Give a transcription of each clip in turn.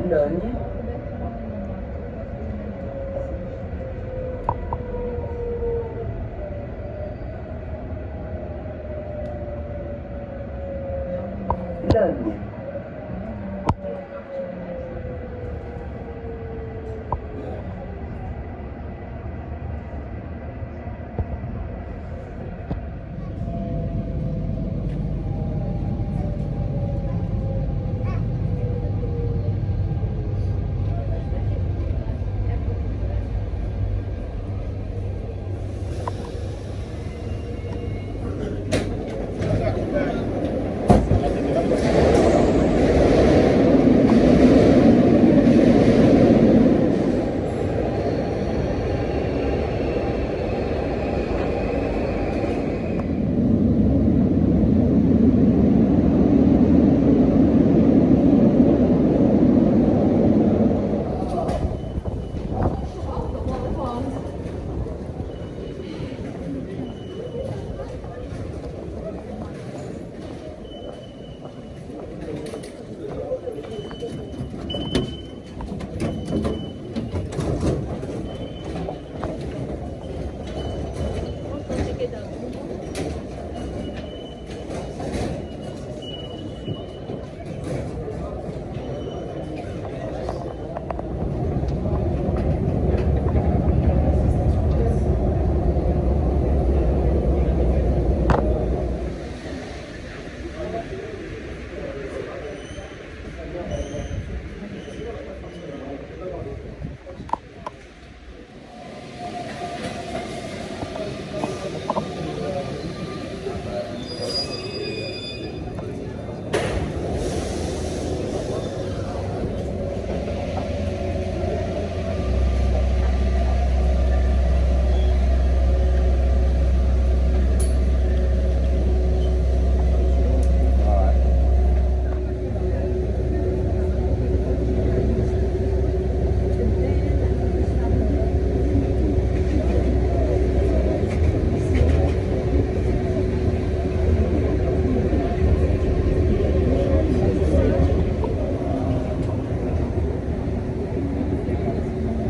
Logne. Logne.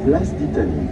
Place d'Italie.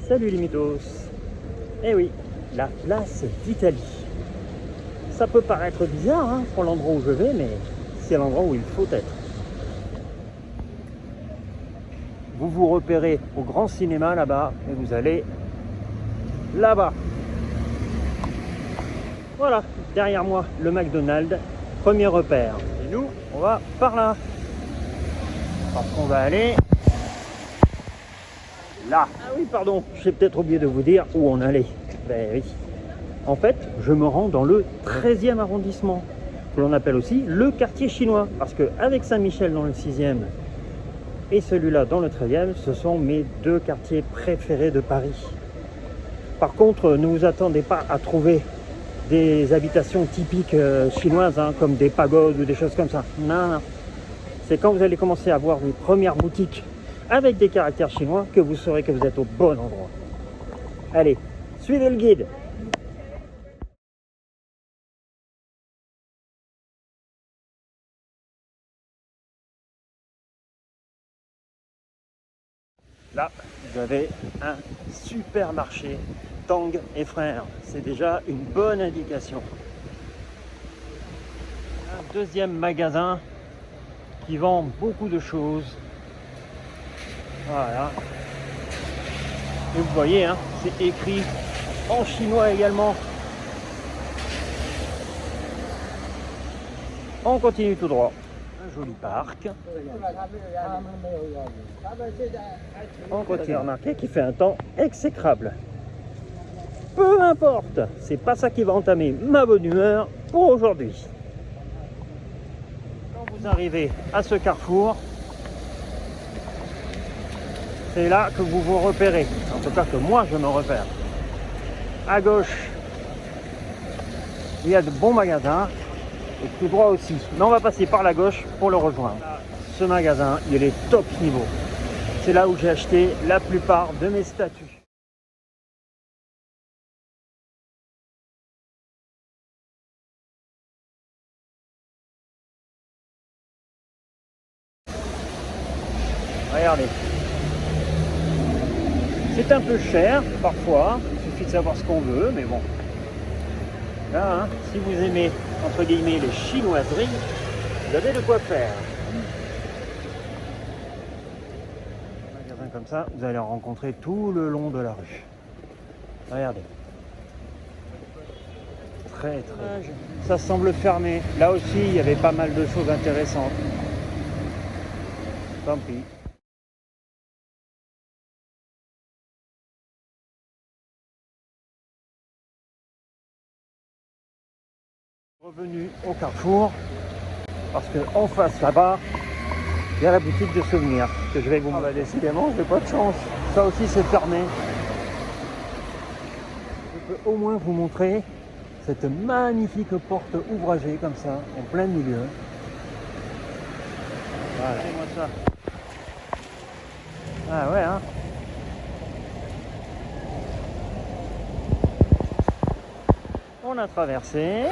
Salut les mythos. Eh oui, la place d'Italie. Ça peut paraître bizarre hein, pour l'endroit où je vais, mais c'est l'endroit où il faut être. Vous vous repérez au grand cinéma là-bas et vous allez là-bas. Voilà, derrière moi, le McDonald's, premier repère. Et nous, on va par là. Parce qu'on va aller là. Ah oui, pardon, j'ai peut-être oublié de vous dire où on allait. Ben oui. En fait, je me rends dans le 13e arrondissement, que l'on appelle aussi le quartier chinois. Parce qu'avec Saint-Michel dans le 6e et celui-là dans le 13e, ce sont mes deux quartiers préférés de Paris. Par contre, ne vous attendez pas à trouver des habitations typiques chinoises, hein, comme des pagodes ou des choses comme ça. Non, non. C'est quand vous allez commencer à voir les premières boutiques avec des caractères chinois que vous saurez que vous êtes au bon endroit. Allez, suivez le guide. Là, vous avez un supermarché Tang et Frères. C'est déjà une bonne indication. Un deuxième magasin qui vend beaucoup de choses. Voilà. Et vous voyez, hein, c'est écrit en chinois également. On continue tout droit. Un joli parc. On continue à remarquer qu'il fait un temps exécrable. Peu importe, c'est pas ça qui va entamer ma bonne humeur pour aujourd'hui. Quand vous arrivez à ce carrefour, c'est là que vous vous repérez. En tout cas que moi je me repère. À gauche, il y a de bons magasins. Et tout droit aussi. Mais on va passer par la gauche pour le rejoindre. Ce magasin, il est top niveau. C'est là où j'ai acheté la plupart de mes statues. Regardez. C'est un peu cher parfois. Il suffit de savoir ce qu'on veut, mais bon. Là, hein, si vous aimez, entre guillemets, les chinoiseries, vous avez de quoi faire. Un magasin comme ça, vous allez en rencontrer tout le long de la rue. Regardez. Très. Ça semble fermé. Là aussi, il y avait pas mal de choses intéressantes. Tant pis. Revenu au carrefour parce qu'en face là-bas il y a la boutique de souvenirs que je vais vous montrer. Décidément, j'ai pas de chance, ça aussi c'est fermé. Je peux au moins vous montrer cette magnifique porte ouvragée comme ça en plein milieu. Voilà, regardez-moi ça. Ah ouais, hein. On a traversé.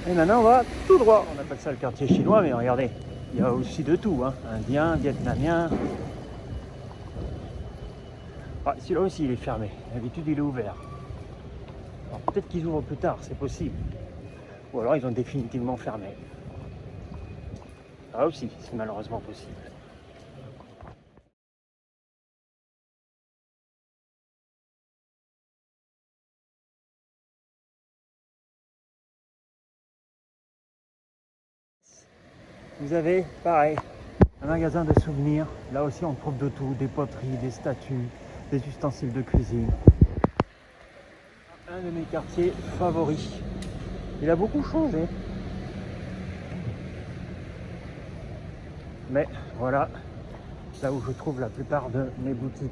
Et maintenant on va tout droit. On appelle ça le quartier chinois, mais regardez, il y a aussi de tout, hein. Indien, vietnamien. Ah, celui-là aussi il est fermé, d'habitude il est ouvert. Alors peut-être qu'ils ouvrent plus tard, c'est possible. Ou alors ils ont définitivement fermé. Ça aussi, c'est malheureusement possible. Vous avez, pareil, un magasin de souvenirs. Là aussi, on trouve de tout, des poteries, des statues, des ustensiles de cuisine. Un de mes quartiers favoris. Il a beaucoup changé. Mais voilà, là où je trouve la plupart de mes boutiques.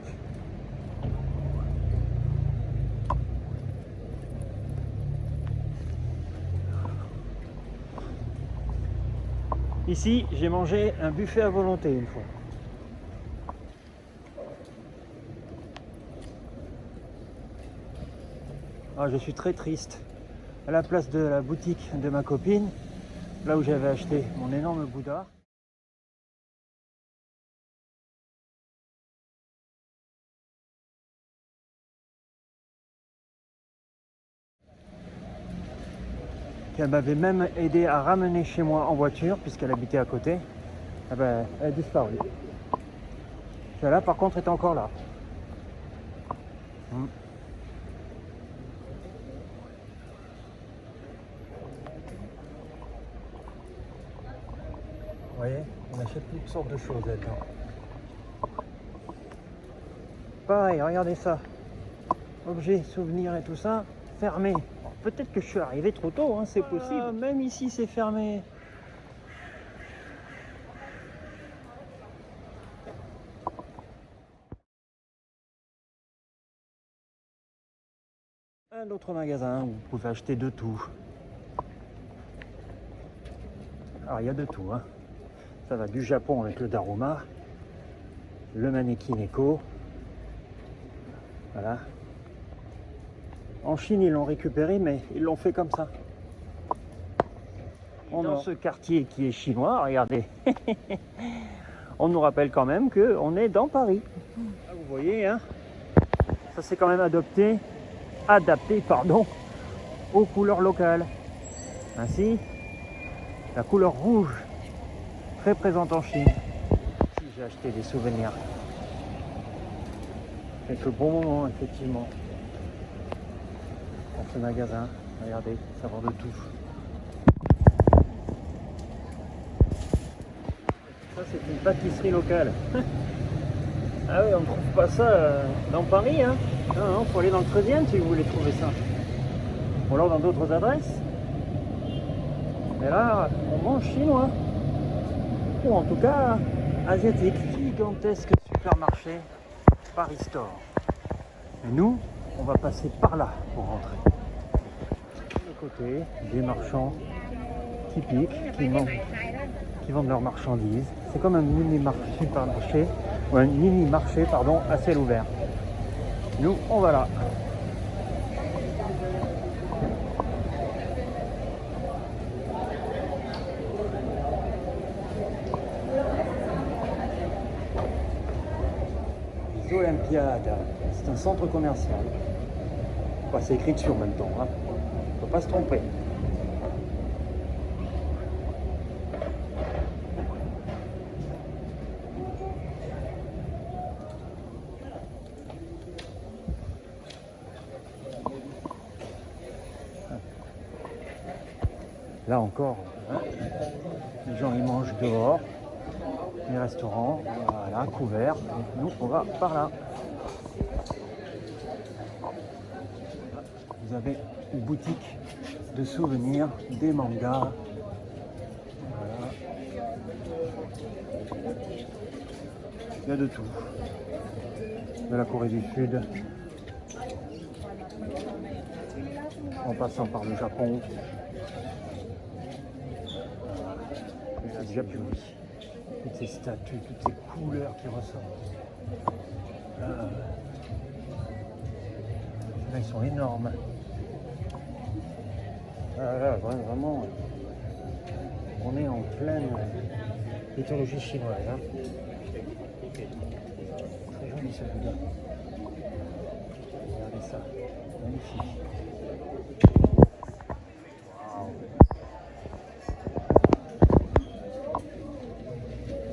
Ici, j'ai mangé un buffet à volonté une fois. Ah, je suis très triste. À la place de la boutique de ma copine, là où j'avais acheté mon énorme Bouddha. Elle m'avait même aidé à ramener chez moi en voiture, puisqu'elle habitait à côté. Eh ben, elle a disparu. Celle-là, par contre, est encore là. Vous voyez, on achète toutes sortes de choses là-dedans. Pareil, regardez ça. Objets, souvenirs et tout ça, fermé. Peut-être que je suis arrivé trop tôt, hein, c'est possible. Même ici, c'est fermé. Un autre magasin où vous pouvez acheter de tout. Alors, il y a de tout, hein. Ça va du Japon avec le Daruma, le mannequin Eco. Voilà. En Chine, ils l'ont récupéré, mais ils l'ont fait comme ça. Dans ce quartier qui est chinois, regardez, on nous rappelle quand même qu'on est dans Paris. Là, vous voyez, hein, ça c'est quand même adapté, aux couleurs locales. Ainsi, la couleur rouge, très présente en Chine. Ici, j'ai acheté des souvenirs. Quelques bons moments, effectivement. Dans ce magasin, regardez, ça vend de tout. pâtisserie locale. Ah oui, on ne trouve pas ça dans Paris, hein. Non, non, faut aller dans le 13e si vous voulez trouver ça. Ou alors dans d'autres adresses. Mais là, on mange chinois. Ou en tout cas, asiatique. Gigantesque supermarché Paris Store. Et nous, on va passer par là pour rentrer. De côté, des marchands typiques qui vendent leurs marchandises. C'est comme un supermarché, ou un mini marché, pardon, à ciel ouvert. Nous, on va là. Les Olympiades, c'est un centre commercial. Enfin, c'est écrit dessus en même temps, hein. Faut pas se tromper. Là encore, hein, les gens ils mangent dehors, les restaurants, voilà, couverts. Nous, on va par là. Vous avez une boutique de souvenirs, des mangas. Voilà. Il y a de tout. De la Corée du Sud, en passant par le Japon. Et la Japonie. Toutes ces statues, toutes ces couleurs qui ressortent. Là, ils sont énormes. Là, vraiment, on est en pleine mythologie chinoise. Hein. Très joli celui-là. Regardez ça, magnifique. Wow.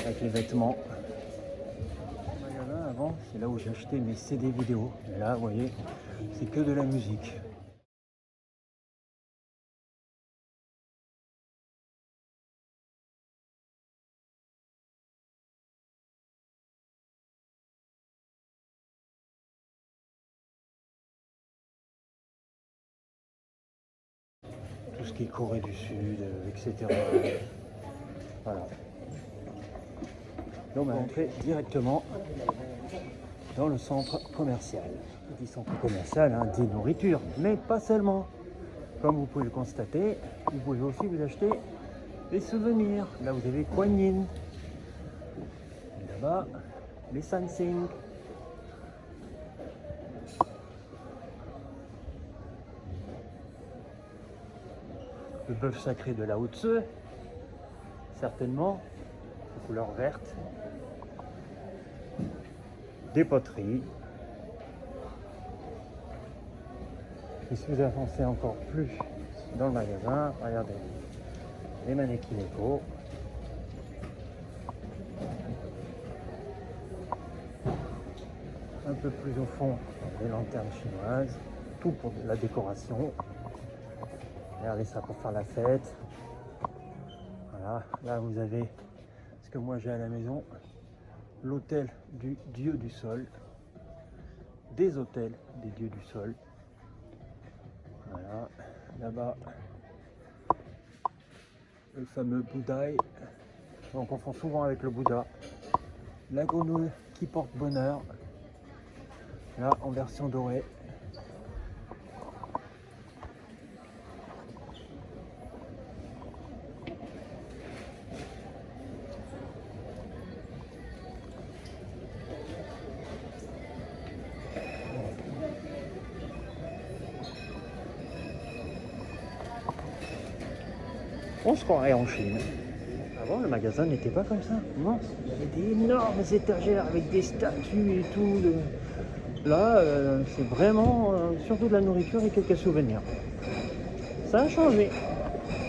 Avec les vêtements. Le magasin avant, c'est là où j'ai acheté mes CD vidéo. Et là, vous voyez, c'est que de la musique. Tout ce qui est Corée du Sud, etc. Voilà. Donc on va entrer directement dans le centre commercial. Je dis centre commercial, hein, des nourritures, mais pas seulement. Comme vous pouvez le constater, vous pouvez aussi vous acheter des souvenirs. Là vous avez Kuan Yin. Et là-bas, les Sansing. Le bœuf sacré de Lao Tzu, certainement, de couleur verte. Des poteries. Et si vous avancez encore plus dans le magasin, regardez, les mannequins éco. Un peu plus au fond, les lanternes chinoises, tout pour de la décoration. Regardez ça pour faire la fête. Voilà, là vous avez ce que moi j'ai à la maison, l'hôtel du dieu du sol, des hôtels des dieux du sol. Voilà, là-bas, le fameux Bouddhaï, on confond souvent avec le Bouddha. La grenouille qui porte bonheur, là en version dorée. On se croirait en Chine. Avant, le magasin n'était pas comme ça. Non, il y avait des énormes étagères avec des statues et tout. Là, c'est vraiment surtout de la nourriture et quelques souvenirs. Ça a changé.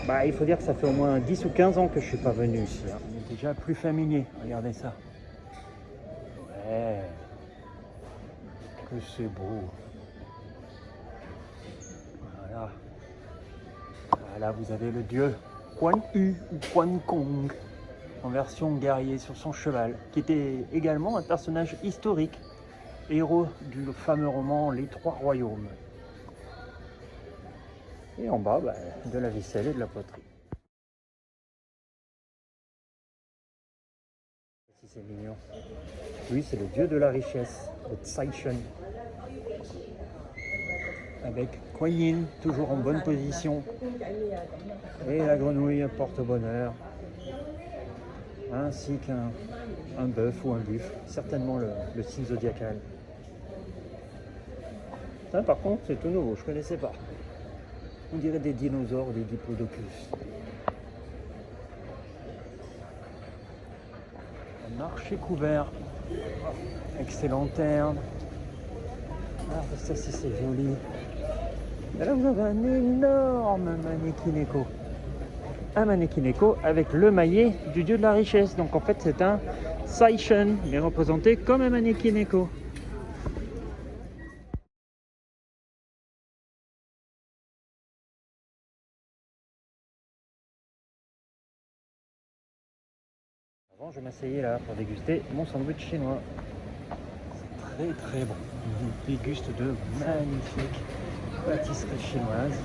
Bah, il faut dire que ça fait au moins 10 ou 15 ans que je suis pas venu ici. Hein. On est déjà plus familier. Regardez ça. Ouais. Que c'est beau. Voilà. Voilà, vous avez le dieu Quan Yu ou Quan Kong. en version guerrier sur son cheval, qui était également un personnage historique, héros du fameux roman Les Trois Royaumes. Et en bas, de la vaisselle et de la poterie. Si c'est mignon. Oui, c'est le dieu de la richesse, le Tsaïchen. Avec Kuan Yin, toujours en bonne position. Et la grenouille porte-bonheur. Ainsi qu'un bœuf ou un buffle, certainement le signe zodiacal. Ça, par contre, c'est tout nouveau, je ne connaissais pas. On dirait des dinosaures, des diplodocus. Un archer couvert. Excellent terme. Ah, ça, c'est joli. Et là, vous avez un énorme Manekineko. Un Manekineko avec le maillet du dieu de la richesse. Donc en fait, c'est un Tsaïchen, mais représenté comme un Manekineko. Avant, je m'asseyais là pour déguster mon sandwich chinois. C'est très très bon. Je déguste de magnifiques pâtisseries chinoises.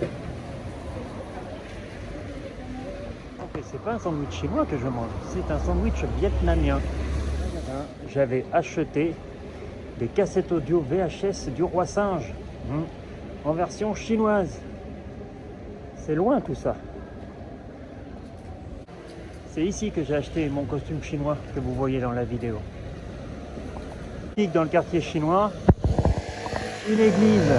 Et c'est pas un sandwich chinois que je mange, c'est un sandwich vietnamien. J'avais acheté des cassettes audio VHS du Roi Singe en version chinoise. C'est loin tout ça. C'est ici que j'ai acheté mon costume chinois que vous voyez dans la vidéo. Dans le quartier chinois, une église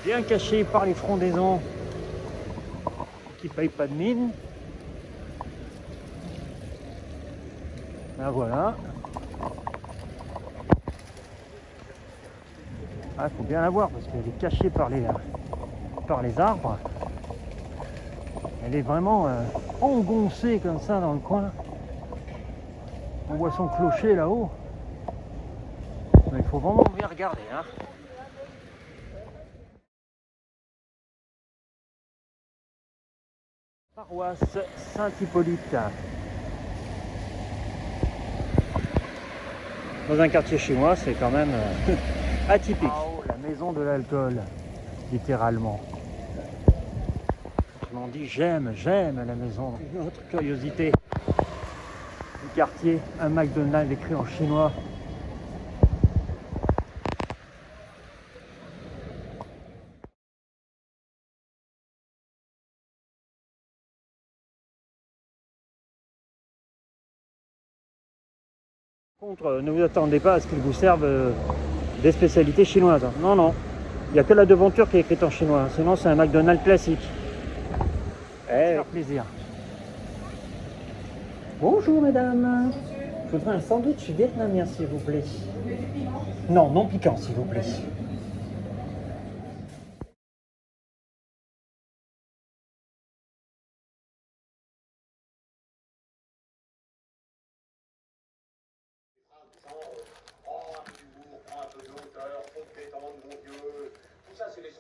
bien cachée par les frondaisons qui ne payent pas de mine. Ben voilà. Ah, faut bien la voir parce qu'elle est cachée par les arbres. Elle est vraiment engoncée comme ça dans le coin. On voit son clocher là-haut. Mais il faut vraiment bien regarder, hein. Paroisse Saint-Hippolyte. Dans un quartier chinois, c'est quand même atypique. Oh, la maison de l'alcool, littéralement. Je m'en dis j'aime la maison. Une autre curiosité du quartier, un McDonald's écrit en chinois. Contre, ne vous attendez pas à ce qu'ils vous servent des spécialités chinoises. Non, non. Il n'y a que la devanture qui est écrite en chinois. Sinon, c'est un McDonald's classique. Avec plaisir. Bonjour, mesdames. Je voudrais un sandwich vietnamien, s'il vous plaît. Non, non piquant, s'il vous plaît. Prends un peu d'humour, prends un peu de hauteur, faut te détendre, mon Dieu. Tout ça, c'est les